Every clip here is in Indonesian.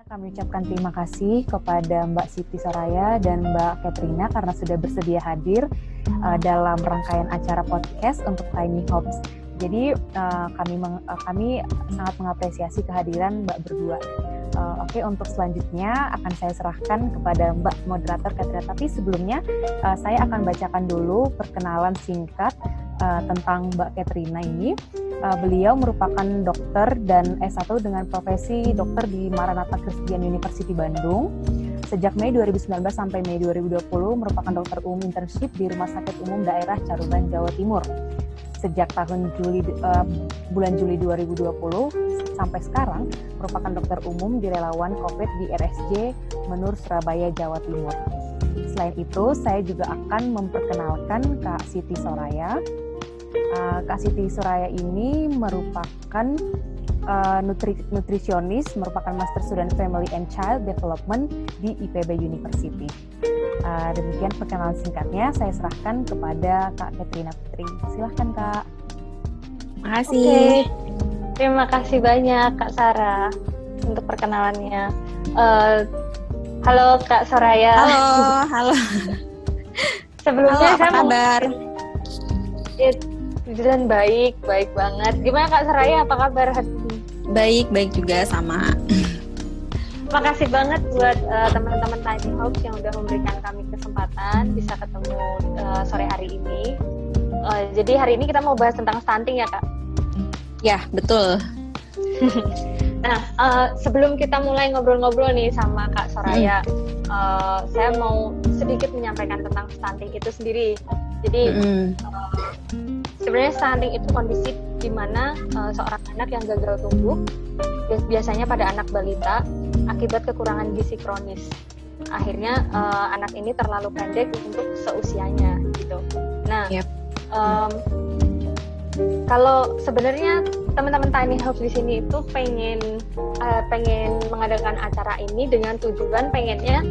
Kami ucapkan terima kasih kepada Mbak Siti Soraya dan Mbak Katrina karena sudah bersedia hadir dalam rangkaian acara podcast untuk Tiny Hopes. Jadi kami sangat mengapresiasi kehadiran Mbak berdua. Oke, untuk selanjutnya akan saya serahkan kepada Mbak moderator Katrina. Tapi sebelumnya saya akan bacakan dulu perkenalan singkat tentang Mbak Katrina ini. Beliau merupakan dokter dan S1 dengan profesi dokter di Maranatha Christian University Bandung. Sejak Mei 2019 sampai Mei 2020 merupakan dokter umum internship di Rumah Sakit Umum Daerah Caruban, Jawa Timur. Sejak bulan Juli 2020 sampai sekarang merupakan dokter umum di relawan COVID di RSJ Menur, Surabaya, Jawa Timur. Selain itu, saya juga akan memperkenalkan Kak Siti Soraya. Kak Siti Soraya ini merupakan nutrisionis, merupakan Master Student Family and Child Development di IPB University. Demikian perkenalan singkatnya, saya serahkan kepada Kak Katrina Putri. Silahkan Kak. Makasih. Oke. Terima kasih banyak Kak Sarah untuk perkenalannya. Halo Kak Soraya. Halo. Sebelumnya apa kabar? Dan baik banget. Gimana Kak Soraya? Apa kabar hari ini? Baik juga sama. Makasih banget buat teman-teman Tiny Hopes yang udah memberikan kami kesempatan bisa ketemu sore hari ini. Jadi hari ini kita mau bahas tentang stunting ya Kak? Ya, betul. Nah, sebelum kita mulai ngobrol-ngobrol nih sama Kak Soraya, saya mau sedikit menyampaikan tentang stunting itu sendiri. Jadi sebenarnya stunting itu kondisi di mana seorang anak yang gagal tumbuh, biasanya pada anak balita, akibat kekurangan gizi kronis. Akhirnya anak ini terlalu pendek untuk seusianya, gitu. Nah, kalau sebenarnya teman-teman Tiny Hopes di sini itu pengen mengadakan acara ini dengan tujuan pengennya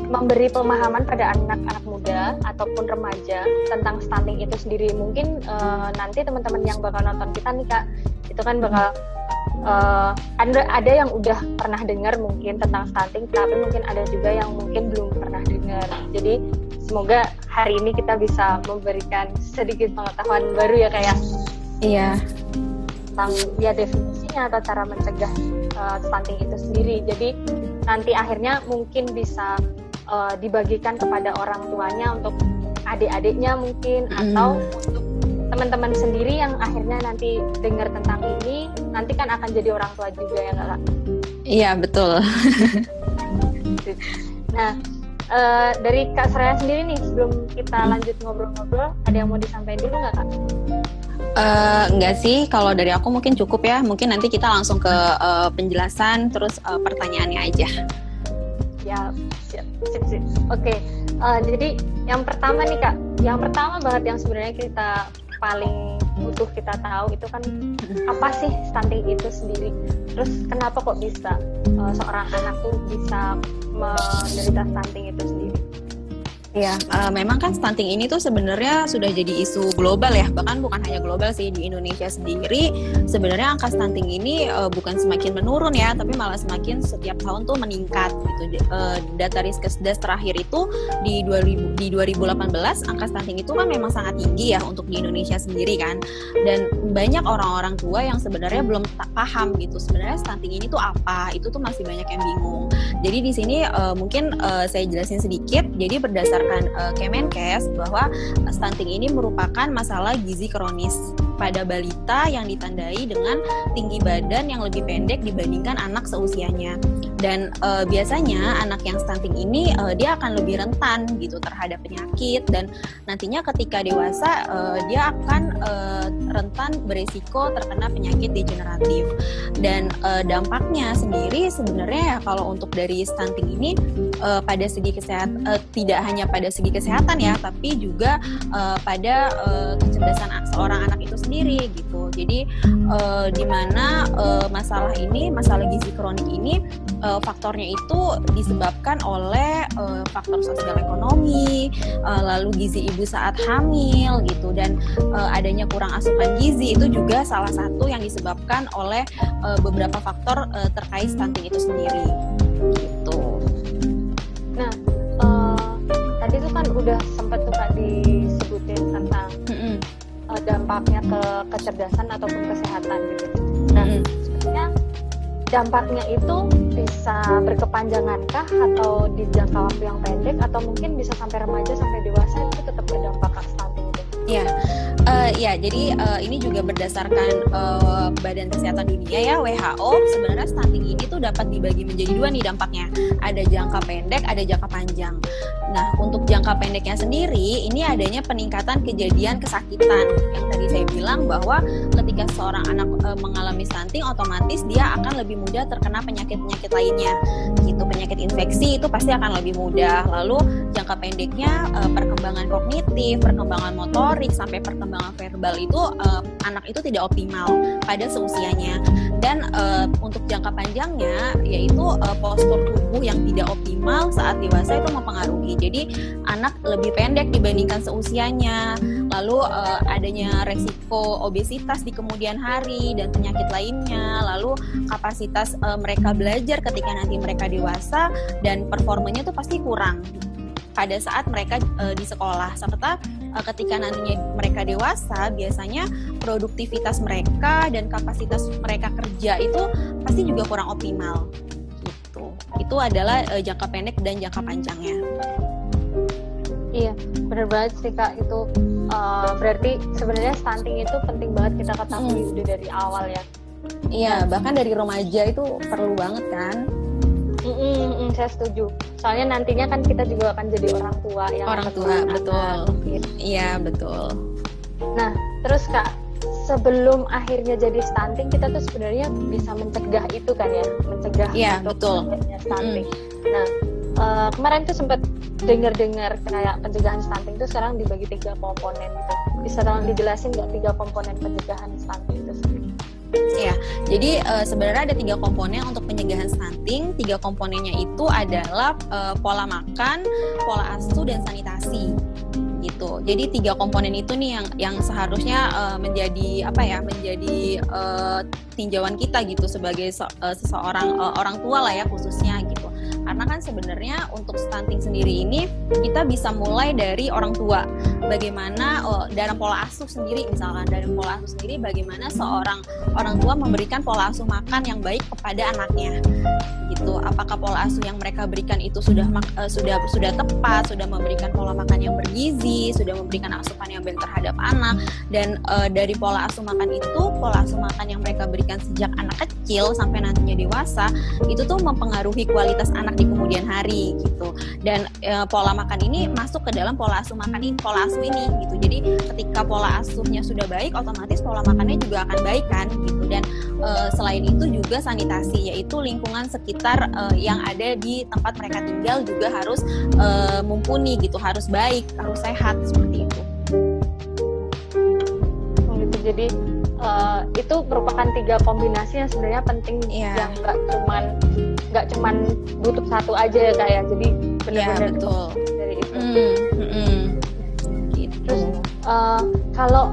memberi pemahaman pada anak-anak muda ataupun remaja tentang stunting itu sendiri. Mungkin nanti teman-teman yang bakal nonton kita nih Kak, itu kan bakal ada yang udah pernah dengar mungkin tentang stunting, tapi mungkin ada juga yang mungkin belum pernah dengar. Jadi semoga hari ini kita bisa memberikan sedikit pengetahuan baru ya Kak ya. Iya. Tentang ya definisinya atau cara mencegah stunting itu sendiri. Jadi nanti akhirnya mungkin bisa dibagikan kepada orang tuanya untuk adik-adiknya mungkin atau untuk teman-teman sendiri yang akhirnya nanti dengar tentang ini nanti kan akan jadi orang tua juga ya Kak? Iya betul. Nah dari Kak Soraya sendiri nih sebelum kita lanjut ngobrol-ngobrol ada yang mau disampaikan dulu nggak Kak? Enggak sih, kalau dari aku mungkin cukup ya. Mungkin nanti kita langsung ke penjelasan terus pertanyaannya aja. Ya, siap. Oke, jadi yang pertama nih Kak, yang pertama banget yang sebenarnya kita paling butuh kita tahu itu kan apa sih stunting itu sendiri. Terus kenapa kok bisa seorang anak tuh bisa menderita stunting itu sendiri? Ya, memang kan stunting ini tuh sebenarnya sudah jadi isu global ya, bahkan bukan hanya global sih, di Indonesia sendiri sebenarnya angka stunting ini bukan semakin menurun ya, tapi malah semakin setiap tahun tuh meningkat gitu. Data Riskesdas terakhir itu di 2018 angka stunting itu kan memang sangat tinggi ya untuk di Indonesia sendiri kan, dan banyak orang-orang tua yang sebenarnya belum paham gitu sebenarnya stunting ini tuh apa, itu tuh masih banyak yang bingung. Jadi di sini mungkin saya jelasin sedikit. Jadi berdasarkan Kemenkes bahwa stunting ini merupakan masalah gizi kronis pada balita yang ditandai dengan tinggi badan yang lebih pendek dibandingkan anak seusianya. Dan biasanya anak yang stunting ini dia akan lebih rentan gitu terhadap penyakit, dan nantinya ketika dewasa dia akan rentan beresiko terkena penyakit degeneratif. Dan dampaknya sendiri sebenarnya kalau untuk dari stunting ini pada segi kesehatan, tidak hanya pada segi kesehatan ya, tapi juga pada kecerdasan seorang anak itu sendiri gitu. Jadi di mana masalah gizi kronik ini faktornya itu disebabkan oleh faktor sosial ekonomi, lalu gizi ibu saat hamil gitu, dan adanya kurang asupan gizi itu juga salah satu yang disebabkan oleh beberapa faktor terkait stunting itu sendiri gitu. Nah, tadi tuh kan udah sempat tuh Kak disebutin tentang dampaknya ke kecerdasan ataupun kesehatan gitu. Nah, sebenarnya dampaknya itu bisa berkepanjangankah atau di jangka waktu yang pendek, atau mungkin bisa sampai remaja sampai dewasa itu tetap berdampak ke stunting itu? Ya, jadi ini juga berdasarkan Badan Kesehatan Dunia ya, WHO, sebenarnya stunting ini tuh dapat dibagi menjadi dua nih dampaknya. Ada jangka pendek, ada jangka panjang. Nah, untuk jangka pendeknya sendiri, ini adanya peningkatan kejadian kesakitan. Yang tadi saya bilang bahwa ketika seorang anak mengalami stunting, otomatis dia akan lebih mudah terkena penyakit-penyakit lainnya. Gitu, penyakit infeksi itu pasti akan lebih mudah. Lalu jangka pendeknya perkembangan kognitif, perkembangan motorik, sampai perkembangan verbal itu anak itu tidak optimal pada seusianya. Dan untuk jangka panjangnya yaitu postur tubuh yang tidak optimal saat dewasa itu mempengaruhi. Jadi anak lebih pendek dibandingkan seusianya. Lalu adanya resiko obesitas di kemudian hari dan penyakit lainnya. Lalu kapasitas mereka belajar ketika nanti mereka dewasa dan performanya itu pasti kurang pada saat mereka di sekolah. Serta ketika nantinya mereka dewasa, biasanya produktivitas mereka dan kapasitas mereka kerja itu pasti juga kurang optimal gitu. Itu adalah jangka pendek dan jangka panjangnya. Iya, benar banget sih Kak. Itu berarti sebenarnya stunting itu penting banget kita ketahui udah dari awal ya. Iya, bahkan dari remaja itu perlu banget kan. Saya setuju. Soalnya nantinya kan kita juga akan jadi orang tua yang betul. Iya, betul. Nah, terus Kak, sebelum akhirnya jadi stunting, kita tuh sebenarnya bisa mencegah itu kan ya, mencegah adanya stunting. Nah, kemarin tuh sempat dengar kayak pencegahan stunting itu sekarang dibagi 3 komponen gitu. Bisa tolong dijelasin nggak 3 komponen pencegahan stunting itu sendiri? Ya, jadi sebenarnya ada 3 komponen untuk pencegahan stunting. 3 komponennya itu adalah pola makan, pola asuh, dan sanitasi. Gitu. Jadi 3 komponen itu nih yang seharusnya menjadi tinjauan kita gitu sebagai seseorang orang tua lah ya khususnya gitu. Karena kan sebenarnya untuk stunting sendiri ini kita bisa mulai dari orang tua. Bagaimana dalam pola asuh sendiri, misalkan dari pola asuh sendiri bagaimana seorang orang tua memberikan pola asuh makan yang baik kepada anaknya. Gitu. Apakah pola asuh yang mereka berikan itu sudah tepat, sudah memberikan pola makan yang bergizi, sudah memberikan asupan yang baik terhadap anak, dan dari pola asuh makan itu, pola asuh makan yang mereka berikan sejak anak kecil sampai nantinya dewasa, itu tuh mempengaruhi kualitas anak di kemudian hari gitu. Dan pola makan ini masuk ke dalam pola asuh ini gitu. Jadi ketika pola asuhnya sudah baik, otomatis pola makannya juga akan baik kan gitu. Dan selain itu juga sanitasi, yaitu lingkungan sekitar yang ada di tempat mereka tinggal juga harus mumpuni gitu, harus baik, harus sehat seperti itu. Gitu. Jadi itu merupakan 3 kombinasi yang sebenarnya penting, yang nggak cuman butuh satu aja ya Kak ya. Jadi benar-benar dari itu. Gitu. Terus kalau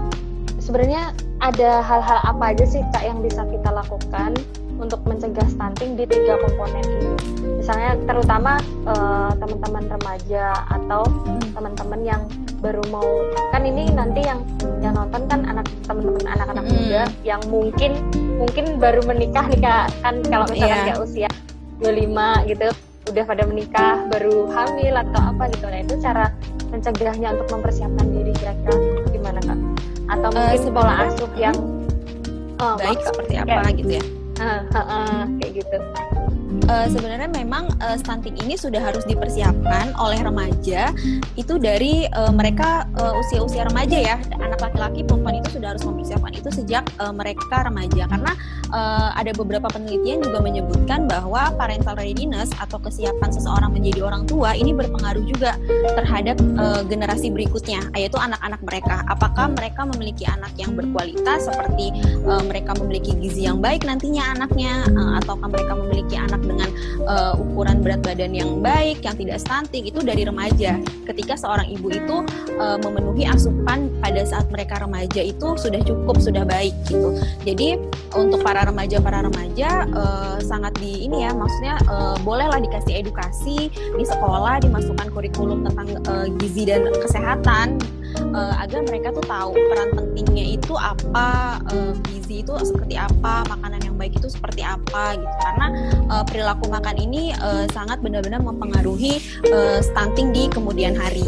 sebenarnya ada hal-hal apa aja sih Kak yang bisa kita lakukan untuk mencegah stunting di 3 komponen ini? Misalnya terutama teman-teman remaja atau teman-teman yang baru mau, kan ini nanti yang nonton kan teman-teman anak-anak muda yang mungkin baru menikah nih Kak. Kan kalau misalkan kayak usia 25 gitu udah pada menikah, baru hamil atau apa gitu. Nah, itu cara mencegahnya untuk mempersiapkan diri kira-kira gimana Kak? Atau mungkin pola asuh yang baik seperti apa gitu ya? Kayak gitu. Sebenarnya memang stunting ini sudah harus dipersiapkan oleh remaja itu dari mereka usia-usia remaja ya. Anak laki-laki, perempuan itu sudah harus mempersiapkan itu sejak mereka remaja, karena ada beberapa penelitian juga menyebutkan bahwa parental readiness atau kesiapan seseorang menjadi orang tua ini berpengaruh juga terhadap generasi berikutnya, yaitu anak-anak mereka. Apakah mereka memiliki anak yang berkualitas seperti mereka memiliki gizi yang baik nantinya anaknya, ataukah mereka memiliki anak dengan ukuran berat badan yang baik, yang tidak stunting itu dari remaja. Ketika seorang ibu itu memenuhi asupan pada saat mereka remaja itu sudah cukup, sudah baik gitu. Jadi untuk para remaja sangat maksudnya bolehlah dikasih edukasi di sekolah, dimasukkan kurikulum tentang gizi dan kesehatan, agar mereka tuh tahu peran pentingnya itu apa, gizi itu seperti apa, makanan yang baik itu seperti apa gitu. Karena perilaku makan ini sangat benar-benar mempengaruhi stunting di kemudian hari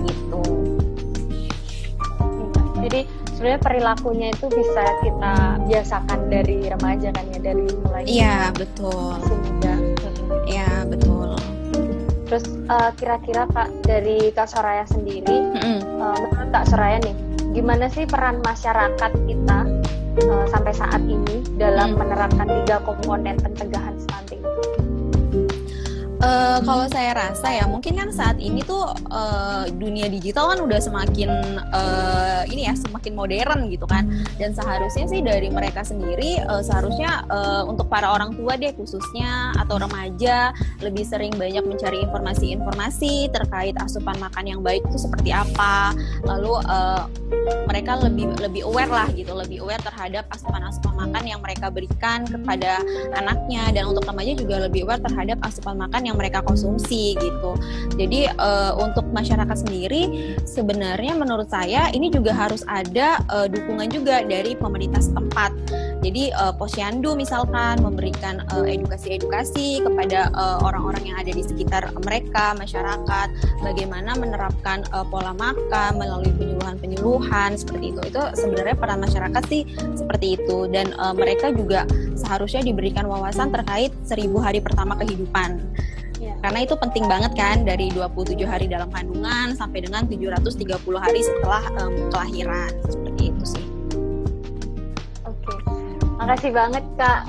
gitu. Jadi sebenarnya perilakunya itu bisa kita biasakan dari remaja kan ya, dari mulai betul. masih muda. Iya betul. Terus kira-kira Kak, dari Kak Soraya sendiri, menurut Kak Soraya nih, gimana sih peran masyarakat kita sampai saat ini dalam menerapkan 3 komponen pencegahan stunting? Kalau saya rasa ya, mungkin kan saat ini tuh dunia digital kan udah semakin semakin modern gitu kan, dan seharusnya sih dari mereka sendiri seharusnya untuk para orang tua deh khususnya atau remaja lebih sering banyak mencari informasi-informasi terkait asupan makan yang baik itu seperti apa, lalu mereka lebih aware lah gitu, lebih aware terhadap asupan-asupan makan yang mereka berikan kepada anaknya, dan untuk remaja juga lebih aware terhadap asupan makan yang mereka konsumsi gitu. Jadi untuk masyarakat sendiri sebenarnya menurut saya ini juga harus ada dukungan juga dari pemerintah setempat. Jadi Posyandu misalkan memberikan edukasi-edukasi kepada orang-orang yang ada di sekitar mereka, masyarakat, bagaimana menerapkan pola makan melalui penyuluhan-penyuluhan seperti itu. Itu sebenarnya peran masyarakat sih seperti itu, dan mereka juga seharusnya diberikan wawasan terkait 1000 hari pertama kehidupan. Karena itu penting banget kan, dari 27 hari dalam kandungan sampai dengan 730 hari setelah kelahiran. Seperti itu sih. Oke. Makasih banget Kak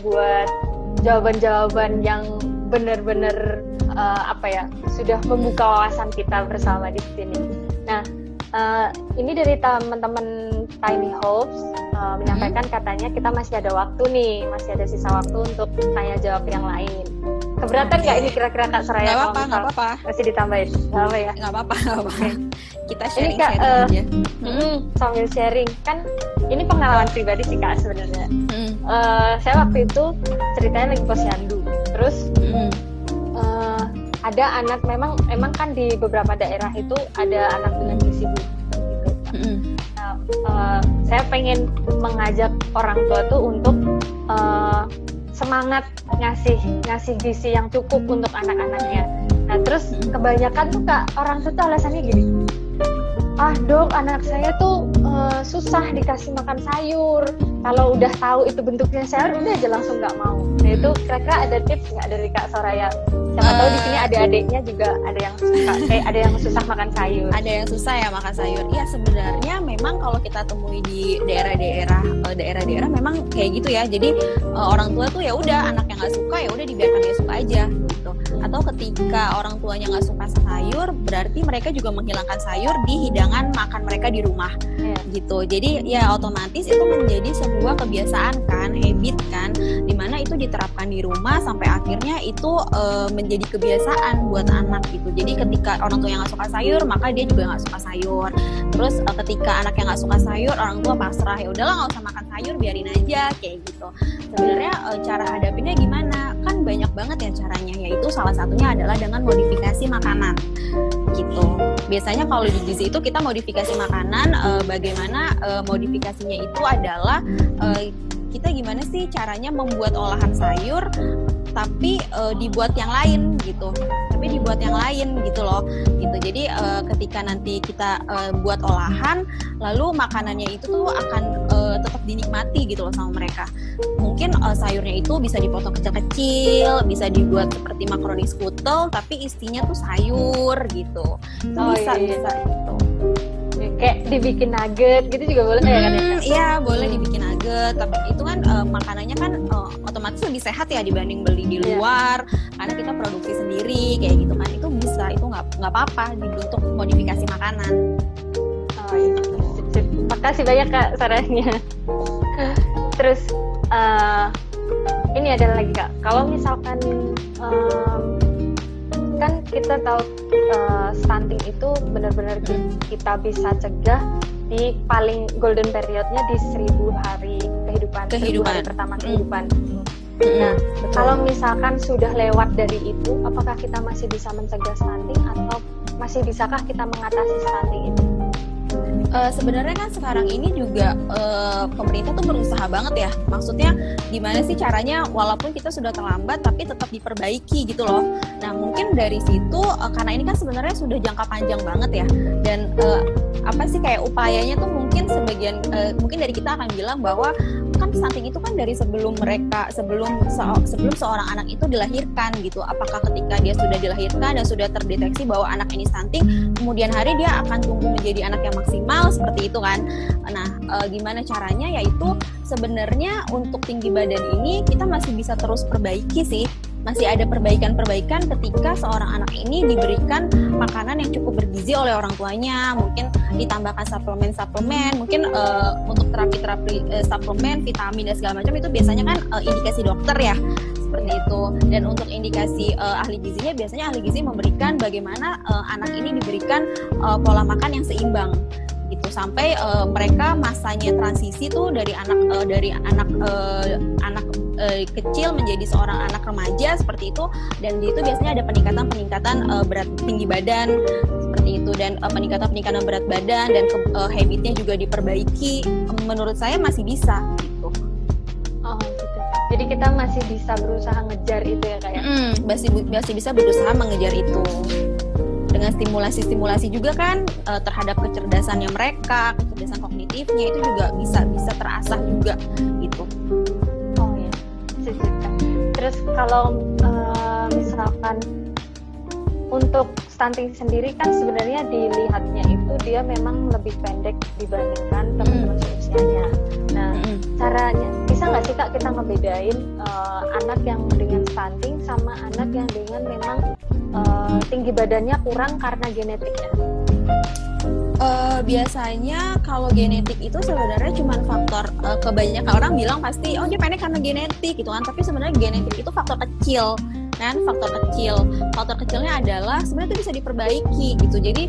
buat jawaban-jawaban yang benar-benar sudah membuka wawasan kita bersama di sini. Nah, ini dari teman-teman Tiny Hopes menyampaikan katanya kita masih ada waktu nih, masih ada sisa waktu untuk tanya jawab yang lain. Keberatan nggak ini kira-kira Kak Soraya? Nggak apa-apa. Masih ditambahin? Nggak apa ya? Nggak apa-apa. Kita sharing aja. Sambil sharing, kan ini pengalaman pribadi sih Kak sebenarnya. Saya waktu itu ceritanya lagi posyandu. Terus ada anak, memang kan di beberapa daerah itu ada anak dengan gizi buruk gitu. Nah, saya pengen mengajak orang tua tuh untuk semangat ngasih gizi yang cukup untuk anak-anaknya. Nah terus kebanyakan tuh Kak, orang tuh alasannya gini, dok anak saya tuh susah dikasih makan sayur, kalau udah tahu itu bentuknya sayur udah aja langsung nggak mau. Nah itu kira-kira ada tips nggak dari Kak Soraya? Siapa tahu di sini adik-adiknya juga ada yang suka, ada yang susah makan sayur. Ada yang susah ya makan sayur. Iya sebenarnya memang kalau kita temui di daerah-daerah memang kayak gitu ya. Jadi orang tua tuh ya udah, anak yang nggak suka ya udah dibiarkan dia suka aja gitu. Atau ketika orang tuanya nggak suka sayur, berarti mereka juga menghilangkan sayur di hidangan makan mereka di rumah gitu. Jadi ya otomatis itu menjadi sebuah kebiasaan kan, habit kan, dimana itu diterapkan di rumah sampai akhirnya itu menjadi kebiasaan buat anak gitu. Jadi ketika orang tua yang nggak suka sayur, maka dia juga nggak suka sayur. Terus ketika anak yang nggak suka sayur, orang tua pasrah, ya udahlah nggak usah makan sayur, biarin aja kayak gitu. Sebenarnya cara hadapinnya gimana? Kan banyak banget ya caranya, yaitu salah satunya adalah dengan modifikasi makanan gitu. Biasanya kalau di gizi itu kita modifikasi makanan, bagaimana modifikasinya itu adalah kita gimana sih caranya membuat olahan sayur tapi dibuat yang lain gitu, loh gitu. Jadi ketika nanti kita buat olahan, lalu makanannya itu tuh akan tetap dinikmati gitu loh sama mereka. Mungkin sayurnya itu bisa dipotong kecil-kecil, bisa dibuat seperti makaroni skutel tapi isinya tuh sayur gitu. Bisa gitu. Kayak dibikin nugget gitu juga boleh ya kan? Iya boleh dibikin nugget, tapi itu kan makanannya kan otomatis lebih sehat ya dibanding beli di luar, karena kita produksi sendiri kayak gitu kan. Itu bisa, itu nggak apa-apa dibentuk modifikasi makanan. Oh iya, sip. Makasih banyak Kak sarannya. Terus ini ada lagi Kak, kalau misalkan kan kita tahu stunting itu benar-benar kita bisa cegah di paling golden periodnya di 1000 hari kehidupan. 1000 hari pertama kehidupan. Nah, kalau misalkan sudah lewat dari itu, apakah kita masih bisa mencegah stunting atau masih bisakah kita mengatasi stunting itu? Sebenarnya kan sekarang ini juga pemerintah tuh berusaha banget ya. Maksudnya gimana sih caranya walaupun kita sudah terlambat tapi tetap diperbaiki gitu loh. Nah mungkin dari situ karena ini kan sebenarnya sudah jangka panjang banget ya. Dan apa sih kayak upayanya tuh mungkin sebagian mungkin dari kita akan bilang bahwa kan stunting itu kan dari sebelum seorang anak itu dilahirkan gitu. Apakah ketika dia sudah dilahirkan dan sudah terdeteksi bahwa anak ini stunting, kemudian hari dia akan tumbuh menjadi anak yang maksimal seperti itu kan. Nah, gimana caranya? Yaitu sebenarnya untuk tinggi badan ini kita masih bisa terus perbaiki sih. Masih ada perbaikan-perbaikan ketika seorang anak ini diberikan makanan yang cukup bergizi oleh orang tuanya, mungkin ditambahkan suplemen, mungkin untuk terapi-terapi suplemen, vitamin dan segala macam itu biasanya kan indikasi dokter ya, seperti itu. Dan untuk indikasi ahli gizinya biasanya ahli gizi memberikan bagaimana anak ini diberikan pola makan yang seimbang gitu sampai mereka masanya transisi tuh dari anak kecil menjadi seorang anak remaja seperti itu, dan di itu biasanya ada peningkatan berat tinggi badan seperti itu, dan peningkatan berat badan dan habitnya juga diperbaiki. Menurut saya masih bisa gitu. Oh gitu. Jadi kita masih bisa berusaha ngejar itu ya kayak. Masih bisa berusaha mengejar itu. Dengan stimulasi juga kan terhadap kecerdasannya mereka, kecerdasan kognitifnya itu juga bisa terasah juga gitu. Oh ya, terus kalau misalkan untuk stunting sendiri kan sebenarnya dilihatnya itu dia memang lebih pendek dibandingkan teman-teman seusianya. Nah, caranya bisa nggak sih Kak kita ngebedain anak yang dengan stunting sama anak yang dengan memang tinggi badannya kurang karena genetiknya? Biasanya kalau genetik itu sebenarnya cuma faktor kebanyakan orang bilang pasti dia pendek karena genetik gitu kan, tapi sebenarnya genetik itu faktor kecil kan, faktor kecilnya adalah sebenarnya itu bisa diperbaiki gitu. Jadi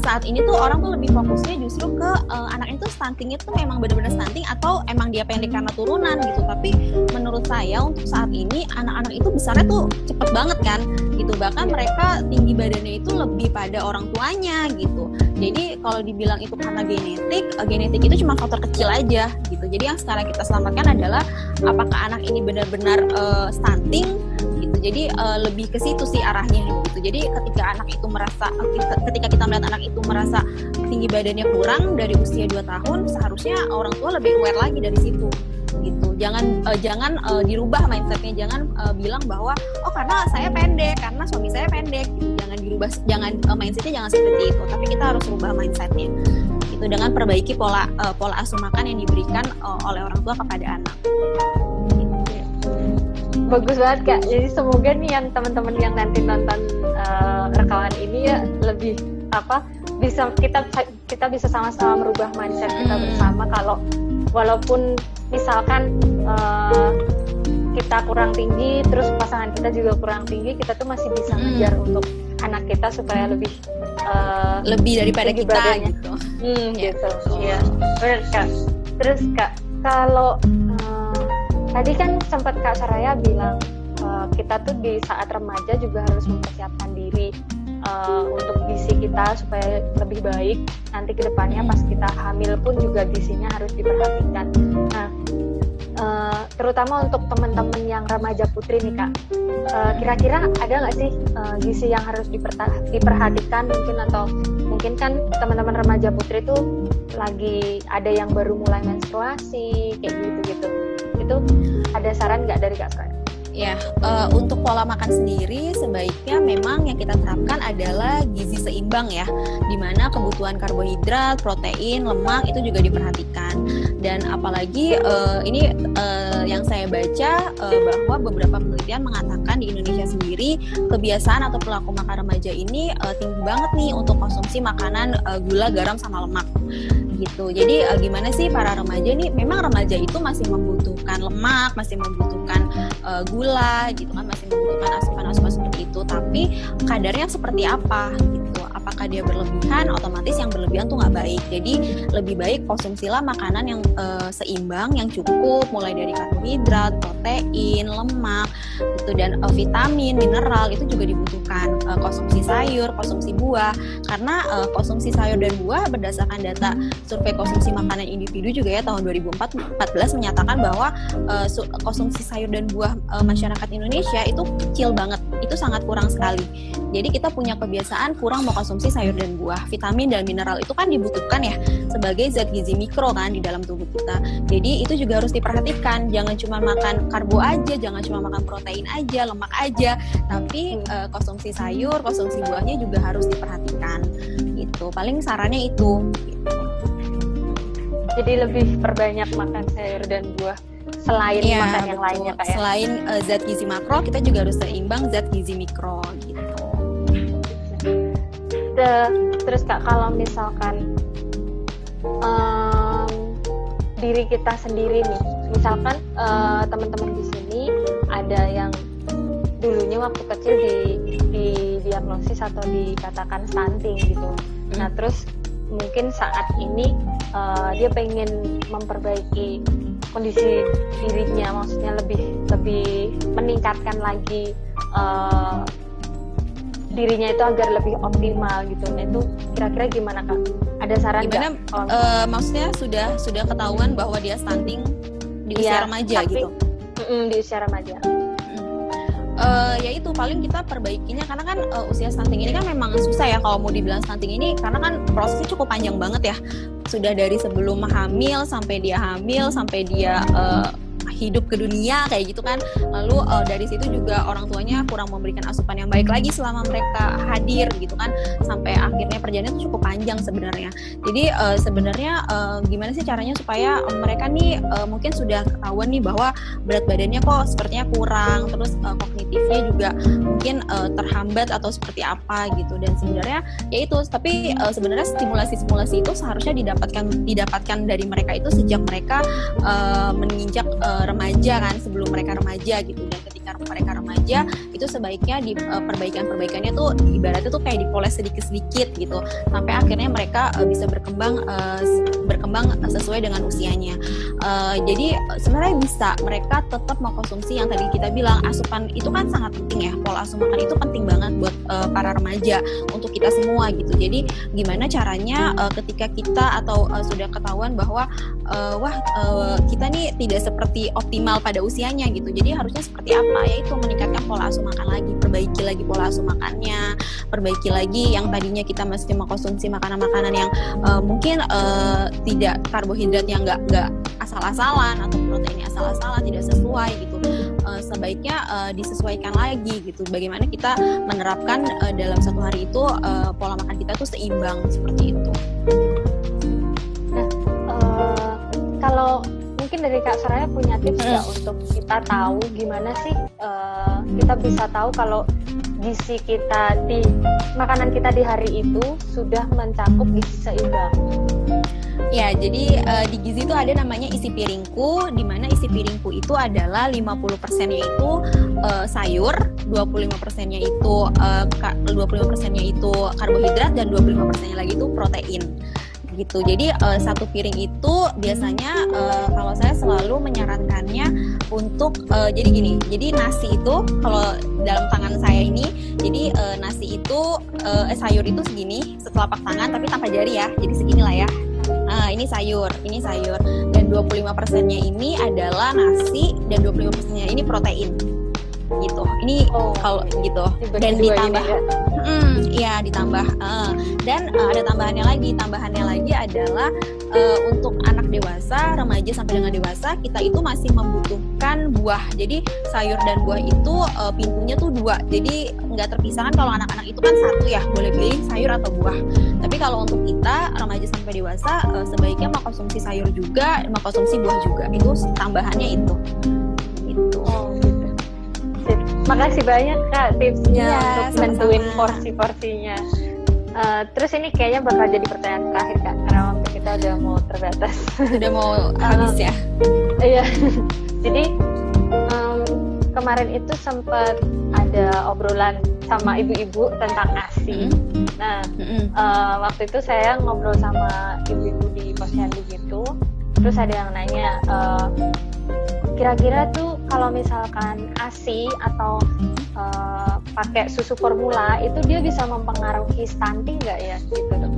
saat ini tuh orang tuh lebih fokusnya justru ke anak itu stunting itu emang benar-benar stunting atau emang dia pendek karena turunan gitu. Tapi menurut saya untuk saat ini anak-anak itu besarnya tuh cepet banget kan gitu, bahkan mereka tinggi badannya itu lebih pada orang tuanya gitu. Jadi kalau dibilang itu karena genetik itu cuma faktor kecil aja gitu. Jadi yang sekarang kita selamatkan adalah apakah anak ini benar-benar stunting gitu. Jadi lebih ke situ sih arahnya gitu. Jadi ketika kita melihat anak itu merasa tinggi badannya kurang dari usia 2 tahun, seharusnya orang tua lebih aware lagi dari situ gitu. Jangan dirubah mindsetnya, jangan bilang bahwa karena saya pendek, karena suami saya pendek gitu. Jangan mindsetnya jangan seperti itu, tapi kita harus rubah mindsetnya gitu dengan perbaiki pola asuh makan yang diberikan oleh orang tua kepada anak. Bagus banget Kak. Jadi semoga nih yang teman-teman yang nanti nonton rekaman ini ya lebih bisa kita bisa sama-sama merubah mindset kita bersama. Kalau walaupun misalkan kita kurang tinggi, terus pasangan kita juga kurang tinggi, kita tuh masih bisa ngejar untuk anak kita supaya lebih daripada kita badannya. Gitu. Gitu. Iya. Benar Kak. Terus Kak, kalau tadi kan sempat Kak Saraya bilang kita tuh di saat remaja juga harus mempersiapkan diri untuk gizi kita supaya lebih baik nanti ke depannya pas kita hamil pun juga gizinya harus diperhatikan. Nah, terutama untuk teman-teman yang remaja putri nih Kak, kira-kira ada nggak sih gizi yang harus diperhatikan mungkin kan teman-teman remaja putri tuh lagi ada yang baru mulai menstruasi kayak gitu-gitu. Itu ada saran nggak dari Kak Saraya? Ya, untuk pola makan sendiri sebaiknya memang yang kita terapkan adalah gizi seimbang ya, dimana kebutuhan karbohidrat, protein, lemak itu juga diperhatikan. Dan apalagi ini yang saya baca bahwa beberapa penelitian mengatakan di Indonesia sendiri kebiasaan atau perilaku makan remaja ini tinggi banget nih untuk konsumsi makanan gula, garam, sama lemak. gitu. Jadi gimana sih para remaja nih, memang remaja itu masih membutuhkan lemak, masih membutuhkan gula gitu kan, masih membutuhkan asupan-asupan seperti itu, tapi kadarnya seperti apa gitu. Apakah dia berlebihan, otomatis yang berlebihan tuh nggak baik. Jadi lebih baik konsumsilah makanan yang seimbang, yang cukup, mulai dari karbohidrat, protein, lemak gitu, dan vitamin, mineral itu juga dibutuhkan. Konsumsi sayur, konsumsi buah, karena konsumsi sayur dan buah berdasarkan data survei konsumsi makanan individu juga ya tahun 2014 menyatakan bahwa konsumsi sayur dan buah masyarakat Indonesia itu kecil banget, itu sangat kurang sekali. Jadi kita punya kebiasaan kurang mengkonsumsi sayur dan buah. Vitamin dan mineral itu kan dibutuhkan ya sebagai zat gizi mikro kan di dalam tubuh kita. Jadi itu juga harus diperhatikan. Jangan cuma makan karbo aja, jangan cuma makan protein aja, lemak aja, tapi konsumsi sayur, konsumsi buahnya juga harus diperhatikan. Gitu. Paling sarannya itu. Gitu. Jadi lebih perbanyak makan sayur dan buah selain makan yang lainnya kayak. Selain zat gizi makro, kita juga harus seimbang zat gizi mikro gitu. Terus Kak, kalau misalkan diri kita sendiri nih, misalkan teman-teman di sini ada yang dulunya waktu kecil didiagnosis atau dikatakan stunting gitu. Nah terus mungkin saat ini dia pengen memperbaiki kondisi dirinya, maksudnya lebih meningkatkan lagi dirinya itu agar lebih optimal gitu. Nah itu kira-kira gimana Kak? Ada saran nggak? Maksudnya sudah ketahuan bahwa dia stunting di usia remaja gitu? Di usia remaja. Ya itu paling kita perbaikinya, karena kan usia stunting ini kan memang susah ya kalau mau dibilang stunting ini, karena kan prosesnya cukup panjang banget ya. Sudah dari sebelum hamil sampai dia hamil sampai dia hidup ke dunia kayak gitu kan. Lalu dari situ juga orang tuanya kurang memberikan asupan yang baik lagi selama mereka hadir gitu kan, sampai akhirnya perjalanan itu cukup panjang sebenarnya. Jadi sebenarnya gimana sih caranya supaya mereka nih mungkin sudah ketahuan nih bahwa berat badannya kok sepertinya kurang, terus kognitifnya juga mungkin terhambat atau seperti apa gitu. Dan sebenarnya ya itu, tapi sebenarnya stimulasi itu seharusnya didapatkan dari mereka itu sejak mereka menginjak remaja kan, sebelum mereka remaja gitu. Dan ketika mereka remaja itu sebaiknya di perbaikannya tuh ibaratnya tuh kayak dipoles sedikit gitu, sampai akhirnya mereka bisa berkembang sesuai dengan usianya. Jadi sebenarnya bisa mereka tetap mengkonsumsi yang tadi kita bilang, asupan itu kan sangat penting ya, pola asuh makan itu penting banget buat para remaja, untuk kita semua gitu. Jadi gimana caranya ketika kita atau sudah ketahuan bahwa kita nih tidak seperti optimal pada usianya gitu, jadi harusnya seperti apa, yaitu meningkatkan pola asuh makan lagi, perbaiki lagi pola asuh makannya, perbaiki lagi yang tadinya kita mesti mengkonsumsi makanan-makanan yang mungkin tidak, karbohidratnya nggak asal-asalan atau proteinnya asal-asalan, tidak sesuai gitu. Sebaiknya disesuaikan lagi gitu, bagaimana kita menerapkan dalam satu hari itu pola makan kita tuh seimbang seperti itu. Nah, kalau mungkin dari Kak Soraya punya tips nggak untuk kita tahu gimana sih kita bisa tahu kalau gizi kita di makanan kita di hari itu sudah mencakup gizi seimbang? Ya, jadi di gizi itu ada namanya isi piringku, di mana isi piringku itu adalah 50%-nya itu sayur, 25%-nya itu 25%-nya itu karbohidrat, dan 25%-nya lagi itu protein. Gitu. Jadi satu piring itu biasanya kalau saya selalu menyarankannya untuk jadi gini. Jadi nasi itu kalau dalam tangan saya ini, jadi nasi itu sayur itu segini setelapak tangan tapi tanpa jari ya. Jadi seginilah ya. Ini sayur dan 25%-nya ini adalah nasi dan 25%-nya ini protein. Gitu. Ini kalau gitu. Dan ditambah ya ditambah dan ada tambahannya lagi adalah untuk anak dewasa, remaja sampai dengan dewasa, kita itu masih membutuhkan buah. Jadi sayur dan buah itu pintunya tuh 2, jadi nggak terpisahkan. Kalau anak-anak itu kan 1 ya, boleh pilih sayur atau buah. Tapi kalau untuk kita remaja sampai dewasa sebaiknya mengkonsumsi sayur juga, mengkonsumsi buah juga. Itu tambahannya itu. Gitu. Makasih banyak Kak tipsnya untuk nentuin porsi-porsinya. Terus ini kayaknya bakal jadi pertanyaan terakhir Kak, karena waktu kita udah mau terbatas. Sudah mau habis ya? Iya. Jadi kemarin itu sempat ada obrolan sama ibu-ibu tentang ASI. Nah, waktu itu saya ngobrol sama ibu-ibu di posyandu gitu. Terus ada yang nanya, kira-kira tuh kalau misalkan ASI atau pakai susu formula itu dia bisa mempengaruhi stunting nggak ya gitu dok?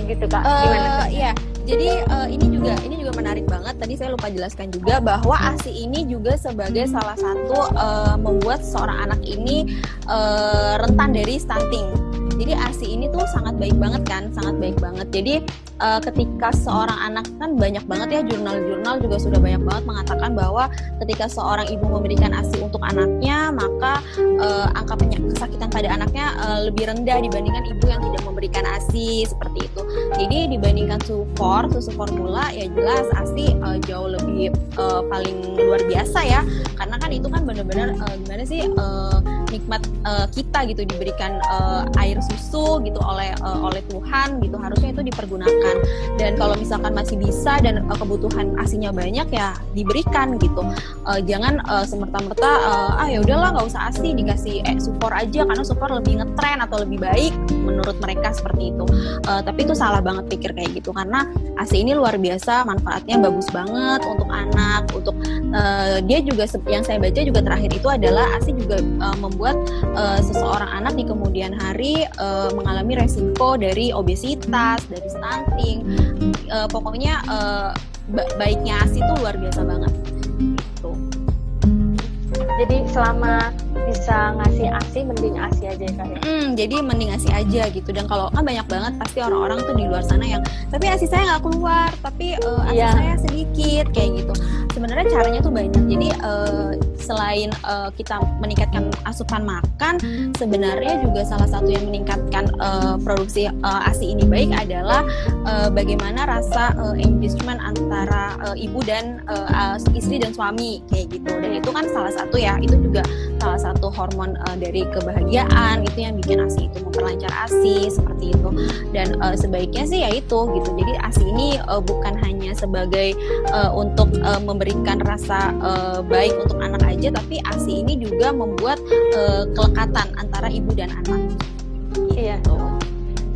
Gitu Kak, gimana? Iya, jadi ini juga menarik banget. Tadi saya lupa jelaskan juga bahwa ASI ini juga sebagai salah satu membuat seorang anak ini rentan dari stunting. Jadi ASI ini tuh sangat baik banget kan, sangat baik banget. Jadi ketika seorang anak, kan banyak banget ya jurnal-jurnal juga sudah banyak banget mengatakan bahwa ketika seorang ibu memberikan ASI untuk anaknya, maka angka kesakitan pada anaknya lebih rendah dibandingkan ibu yang tidak memberikan ASI, seperti itu. Jadi dibandingkan susu formula, ya jelas ASI jauh lebih paling luar biasa ya, karena kan itu kan benar-benar gimana sih nikmat kita gitu, diberikan air susu gitu oleh Tuhan gitu, harusnya itu dipergunakan. Dan kalau misalkan masih bisa dan kebutuhan ASInya banyak, ya diberikan gitu. Jangan semerta-merta ya udahlah nggak usah ASI, dikasih support aja karena support lebih ngetren atau lebih baik menurut mereka, seperti itu. Tapi itu salah banget pikir kayak gitu, karena ASI ini luar biasa, manfaatnya bagus banget untuk anak, untuk dia juga, yang saya baca juga terakhir itu adalah ASI juga membuat seseorang anak di kemudian hari mengalami resiko dari obesitas, dari stunting. Pokoknya baiknya ASI itu luar biasa banget gitu. Jadi selama bisa ngasih ASI, mending ASI aja ya Kak ya? Jadi mending ASI aja gitu. Dan kalau kan banyak banget pasti orang-orang tuh di luar sana yang, tapi ASI saya nggak keluar, tapi ASI saya sedikit, kayak gitu. Sebenarnya caranya tuh banyak. Jadi selain kita meningkatkan asupan makan, sebenarnya juga salah satu yang meningkatkan produksi ASI ini baik adalah bagaimana rasa engagement antara ibu dan istri dan suami, kayak gitu. Dan itu kan salah satu ya, itu juga salah satu hormon dari kebahagiaan, itu yang bikin ASI itu memperlancar ASI, seperti itu. Dan sebaiknya sih ya itu gitu. Jadi ASI ini bukan hanya sebagai untuk memberikan rasa baik untuk anak aja, tapi ASI ini juga membuat kelekatan antara ibu dan anak. Iya.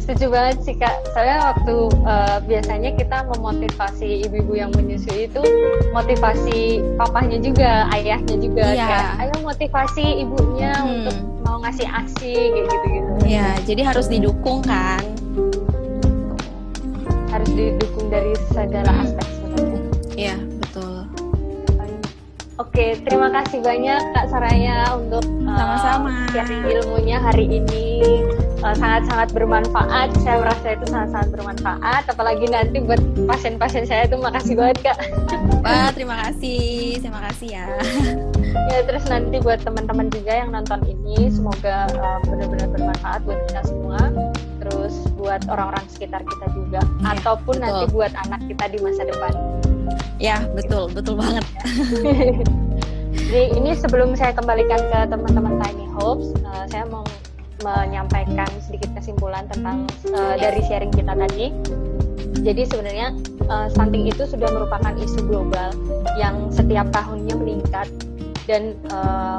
Setuju banget sih Kak. Soalnya waktu biasanya kita memotivasi ibu-ibu yang menyusui itu, motivasi papahnya juga, ayahnya juga, kayak ayo motivasi ibunya untuk mau ngasih ASI kayak gitu-gitu. Iya, jadi harus didukung kan. Harus didukung dari segala aspek sebenarnya. Iya, betul. Oke, terima kasih banyak Kak Saraya untuk sama-sama sharing ilmunya hari ini. Sangat-sangat bermanfaat. Saya merasa itu sangat-sangat bermanfaat. Apalagi nanti buat pasien-pasien saya itu, makasih banget Kak. Terima kasih ya. Ya, terus nanti buat teman-teman juga yang nonton ini, semoga benar-benar bermanfaat buat kita semua. Terus buat orang-orang sekitar kita juga, ataupun betul. Nanti buat anak kita di masa depan. Ya, betul banget. Jadi ini sebelum saya kembalikan ke teman-teman Tiny Hopes, saya mau menyampaikan sedikit kesimpulan tentang dari sharing kita tadi. Jadi sebenarnya stunting itu sudah merupakan isu global yang setiap tahunnya meningkat, dan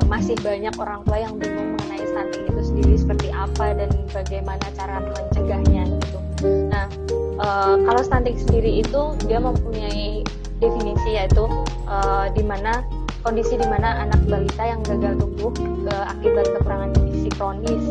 masih banyak orang tua yang bingung mengenai stunting itu sendiri seperti apa dan bagaimana cara mencegahnya gitu. Nah, kalau stunting sendiri itu dia mempunyai definisi, yaitu kondisi di mana anak balita yang gagal tumbuh akibat kekurangan gizi kronis,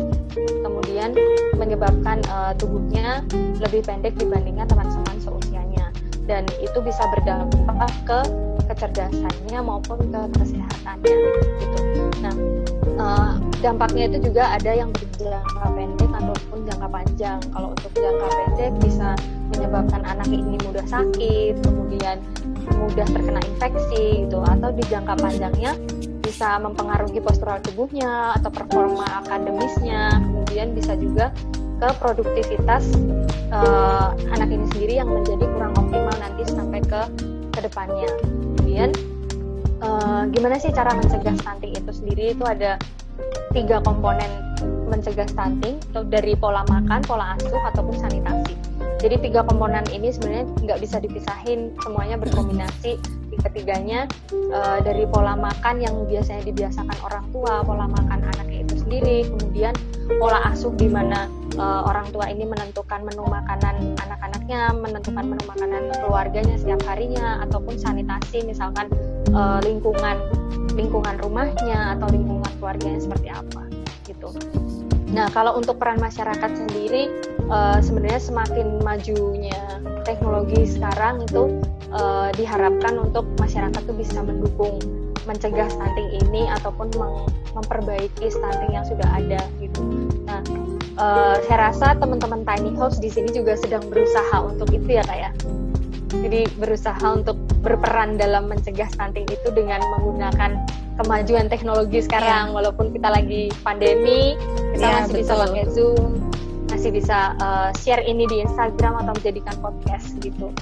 kemudian menyebabkan tubuhnya lebih pendek dibandingkan teman-teman seusianya, dan itu bisa berdampak ke kecerdasannya maupun ke kesehatannya gitu. Nah, dampaknya itu juga ada yang berjangka pendek ataupun jangka panjang. Kalau untuk jangka pendek bisa menyebabkan anak ini mudah sakit, kemudian mudah terkena infeksi gitu, atau di jangka panjangnya bisa mempengaruhi postural tubuhnya atau performa akademisnya, kemudian bisa juga ke produktivitas anak ini sendiri yang menjadi kurang optimal nanti sampai ke depannya. Kemudian gimana sih cara mencegah stunting itu sendiri? Itu ada 3 komponen mencegah stunting dari pola makan, pola asuh ataupun sanitasi. Jadi 3 komponen ini sebenarnya nggak bisa dipisahin, semuanya berkombinasi. Tiga-tiganya dari pola makan yang biasanya dibiasakan orang tua, pola makan anaknya itu sendiri, kemudian pola asuh di mana orang tua ini menentukan menu makanan anak-anaknya, menentukan menu makanan keluarganya setiap harinya, ataupun sanitasi misalkan lingkungan rumahnya atau lingkungan keluarganya seperti apa gitu. Nah, kalau untuk peran masyarakat sendiri, sebenarnya semakin majunya teknologi sekarang itu diharapkan untuk masyarakat tuh bisa mendukung mencegah stunting ini ataupun memperbaiki stunting yang sudah ada gitu. Nah, saya rasa teman-teman Tiny House di sini juga sedang berusaha untuk itu ya Kak ya. Jadi berusaha untuk berperan dalam mencegah stunting itu dengan menggunakan kemajuan teknologi sekarang. Walaupun kita lagi pandemi, kita masih bisa pakai Zoom, masih bisa share ini di Instagram atau menjadikan podcast gitu.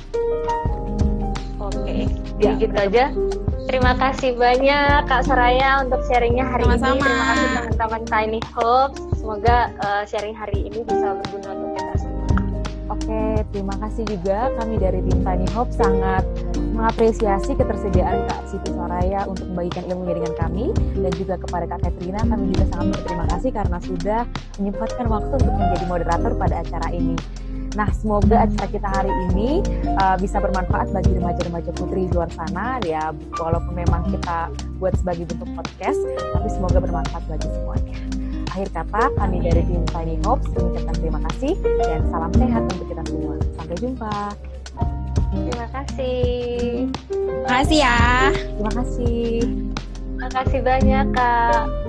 Oke, jadi gitu aja. Terima kasih banyak Kak Soraya untuk sharingnya hari ini. Terima kasih teman-teman Tiny Hopes. Semoga sharing hari ini bisa berguna untuk kita semua. Oke, terima kasih juga kami dari tim Tiny Hope sangat mengapresiasi ketersediaan Kak Siti Soraya untuk membagikan ilmunya dengan kami, dan juga kepada Kak Katrina kami juga sangat berterima kasih karena sudah menyempatkan waktu untuk menjadi moderator pada acara ini. Nah, semoga acara kita hari ini bisa bermanfaat bagi remaja-remaja putri di luar sana ya, walaupun memang kita buat sebagai bentuk podcast, tapi semoga bermanfaat bagi semuanya. Akhir kata, kami dari tim Tiny Hopes mengucapkan terima kasih dan salam sehat untuk kita semua. Sampai jumpa. Terima kasih. Terima kasih ya. Terima kasih. Terima kasih banyak Kak.